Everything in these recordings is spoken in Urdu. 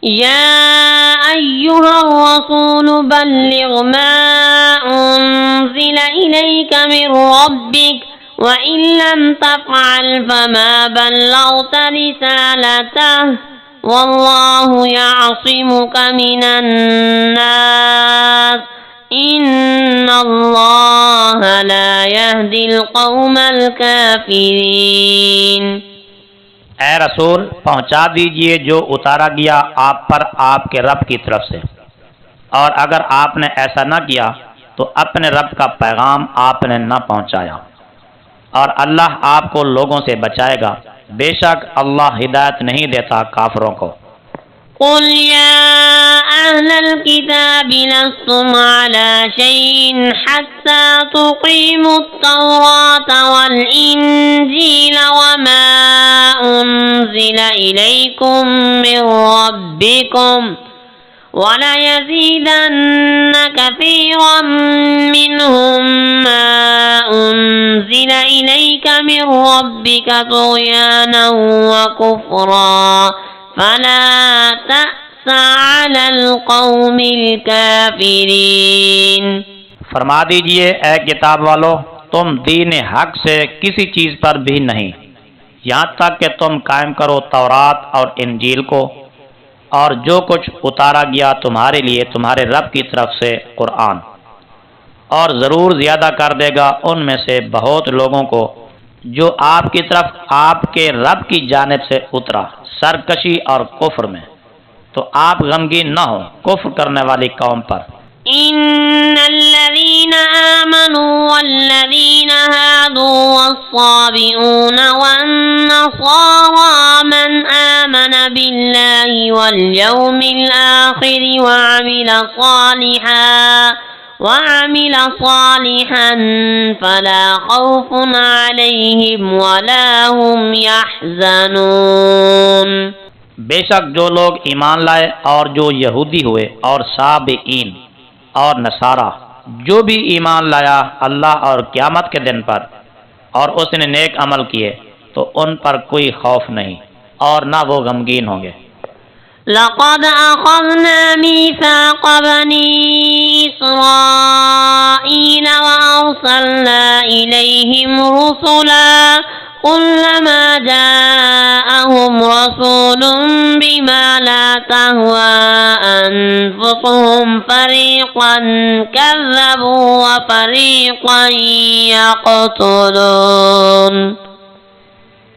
يا أيها الرسول بلغ ما أنزل إليك من ربك وإن لم تفعل فما بلغت رسالته والله يعصمك من الناس إن الله لا يهدي القوم الكافرين۔ اے رسول پہنچا دیجئے جو اتارا گیا آپ پر آپ کے رب کی طرف سے، اور اگر آپ نے ایسا نہ کیا تو اپنے رب کا پیغام آپ نے نہ پہنچایا، اور اللہ آپ کو لوگوں سے بچائے گا، بے شک اللہ ہدایت نہیں دیتا کافروں کو۔ قل يا أهل الكتاب لستم على شيء حتى تقيموا التوراة والإنجيل وما أنزل إليكم من ربكم وَلَيَزِيدَنَّ كَثِيرًا مِّنْهُم مَّا أُنزِلَ إِلَيْكَ مِن رَّبِّكَ طُغْيَانًا وَكُفْرًا فَلَا تَأْسَ عَلَى الْقَوْمِ الْكَافِرِينَ۔ فرما دیجئے اے کتاب والو، تم دین حق سے کسی چیز پر بھی نہیں، یہاں تک کہ تم قائم کرو تورات اور انجیل کو، اور جو کچھ اتارا گیا تمہارے لیے تمہارے رب کی طرف سے قرآن، اور ضرور زیادہ کر دے گا ان میں سے بہت لوگوں کو جو آپ کی طرف آپ کے رب کی جانب سے اترا سرکشی اور کفر میں، تو آپ غمگین نہ ہو کفر کرنے والی قوم پر۔ إن الذين آمنوا والذين هادوا والصابئون والنصارى من آمن بالله واليوم الآخر وعمل صالحا فلا خوف عليهم ولا هم يحزنون۔ بے شک جو لوگ ایمان لائے اور جو یہودی ہوئے اور صابئین اور نصارہ، جو بھی ایمان لایا اللہ اور قیامت کے دن پر اور اس نے نیک عمل کیے، تو ان پر کوئی خوف نہیں اور نہ وہ غمگین ہوں گے۔ لقد أخذنا ميثاق بني إسرائيل وأرسلنا إليهم رسلا كلما جاءهم رسول بما لا تهوى أنفسهم فريقا كذبوا وفريقا يقتلون۔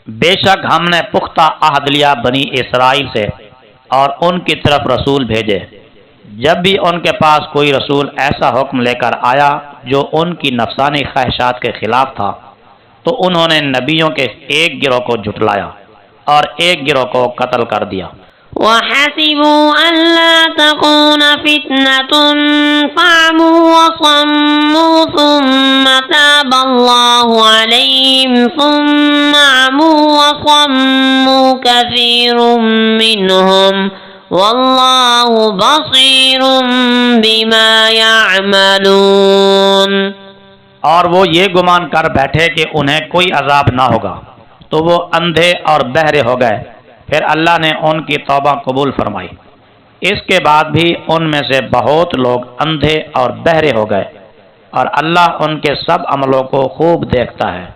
بے شک ہم نے پختہ عہد لیا بنی اسرائیل سے اور ان کی طرف رسول بھیجے، جب بھی ان کے پاس کوئی رسول ایسا حکم لے کر آیا جو ان کی نفسانی خواہشات کے خلاف تھا، تو انہوں نے نبیوں کے ایک گروہ کو جھٹلایا اور ایک گروہ کو قتل کر دیا۔ وَحَسِبُوا أَلَّا تَكُونَ فِتْنَةٌ فَعَمُوا وَصَمُّوا ثُمَّ تَابَ اللَّهُ عَلَيْهِمْ ثُمَّ عَمُوا وَصَمُّوا كَثِيرٌ مِّنْهُمْ وَاللَّهُ بَصِيرٌ بِمَا يَعْمَلُونَ۔ اور وہ یہ گمان کر بیٹھے کہ انہیں کوئی عذاب نہ ہوگا، تو وہ اندھے اور بہرے ہو گئے، پھر اللہ نے ان کی توبہ قبول فرمائی۔ اس کے بعد بھی ان میں سے بہت لوگ اندھے اور بہرے ہو گئے، اور اللہ ان کے سب عملوں کو خوب دیکھتا ہے۔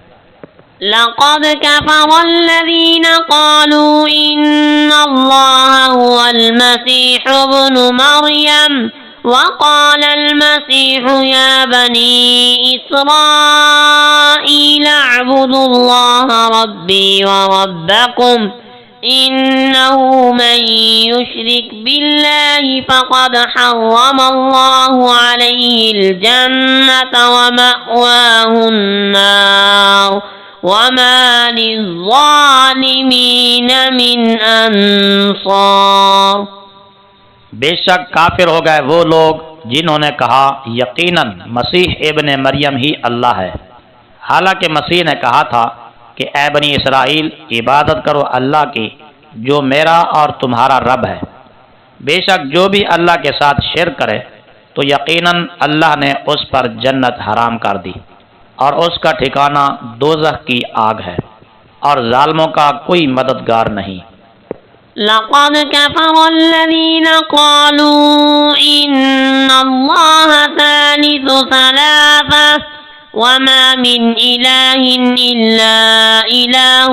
لقد كفر الذين قالوا إن الله هو المسيح ابن مريم وقال المسيح يا بني إسرائيل اعبدوا الله ربي وربكم إنه من يشرك بالله فقد حرم الله عليه الجنة ومأواه النار وما للظالمين من أنصار۔ بے شک کافر ہو گئے وہ لوگ جنہوں نے کہا یقیناً مسیح ابن مریم ہی اللہ ہے، حالانکہ مسیح نے کہا تھا کہ اے بنی اسرائیل عبادت کرو اللہ کی جو میرا اور تمہارا رب ہے، بے شک جو بھی اللہ کے ساتھ شرک کرے تو یقیناً اللہ نے اس پر جنت حرام کر دی اور اس کا ٹھکانہ دوزخ کی آگ ہے، اور ظالموں کا کوئی مددگار نہیں۔ لقد كفر الذين قالوا إن الله ثالث ثلاثة وما من إله إلا إله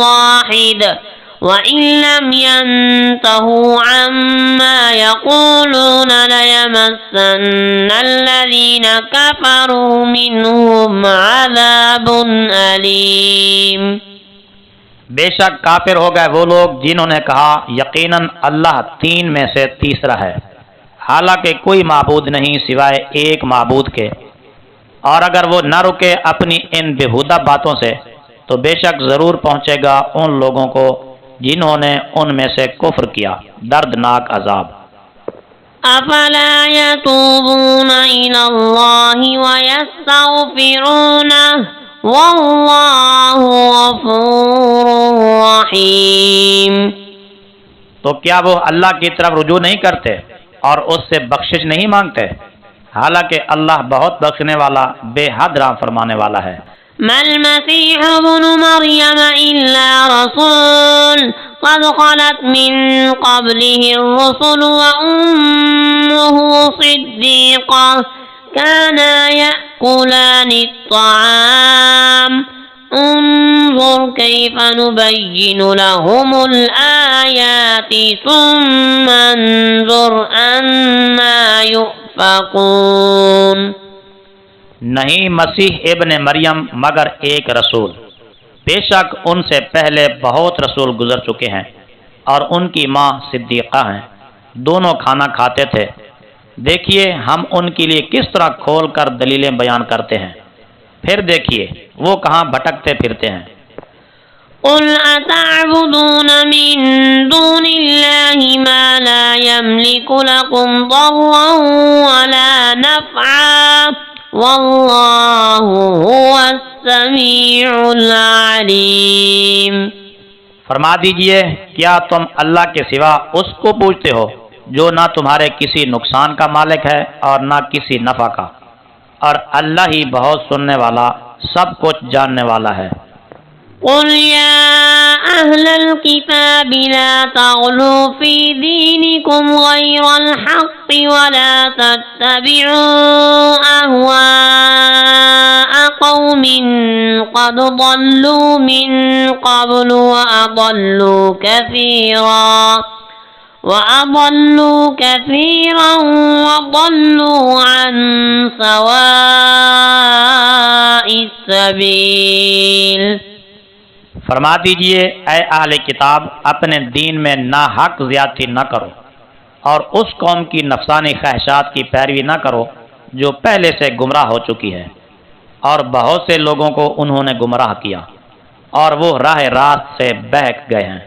واحد وإن لم ينتهوا عما يقولون ليمسن الذين كفروا منهم عذاب أليم۔ بے شک کافر ہو گئے وہ لوگ جنہوں نے کہا یقیناً اللہ تین میں سے تیسرا ہے، حالانکہ کوئی معبود نہیں سوائے ایک معبود کے، اور اگر وہ نہ رکے اپنی ان بےہودہ باتوں سے تو بے شک ضرور پہنچے گا ان لوگوں کو جنہوں نے ان میں سے کفر کیا دردناک عذاب۔ افلا يتوبون الى الله ويستغفرونه واللہ غفور رحیم۔ تو کیا وہ اللہ کی طرف رجوع نہیں کرتے اور اس سے بخشش نہیں مانگتے، حالانکہ اللہ بہت بخشنے والا بے حد رحم فرمانے والا ہے۔ ما المسيح ابن مريم إلا رسول قد خلت من قبله الرسل وأمه صديقة كانا يأكلان الطعام انظر كيف نبين لهم الآيات ثم انظر أنا يؤفكون۔ نہیں مسیح ابن مریم مگر ایک رسول، بے شک ان سے پہلے بہت رسول گزر چکے ہیں اور ان کی ماں صدیقہ ہیں، دونوں کھانا کھاتے تھے، دیکھیے ہم ان کے لیے کس طرح کھول کر دلیلیں بیان کرتے ہیں، پھر دیکھیے وہ کہاں بھٹکتے پھرتے ہیں۔ قل اتعبدون من دون اللہ ما لا يملك لكم ضرا ولا نفعا واللہ هو السمیع العلیم۔ فرما دیجئے کیا تم اللہ کے سوا اس کو پوجتے ہو جو نہ تمہارے کسی نقصان کا مالک ہے اور نہ کسی نفع کا، اور اللہ ہی بہت سننے والا سب کچھ جاننے والا ہے۔ قل يا أهل الكتاب لا تغلوا في دينكم غير الحق ولا تتبعوا أهواء قوم قد ضلوا من قبل وأضلوا كثيرا وضلوا عن سواء السبيل۔ فرما دیجئے اے اہل کتاب اپنے دین میں ناحق زیادتی نہ کرو اور اس قوم کی نفسانی خواہشات کی پیروی نہ کرو جو پہلے سے گمراہ ہو چکی ہے، اور بہت سے لوگوں کو انہوں نے گمراہ کیا اور وہ راہ راست سے بہک گئے ہیں۔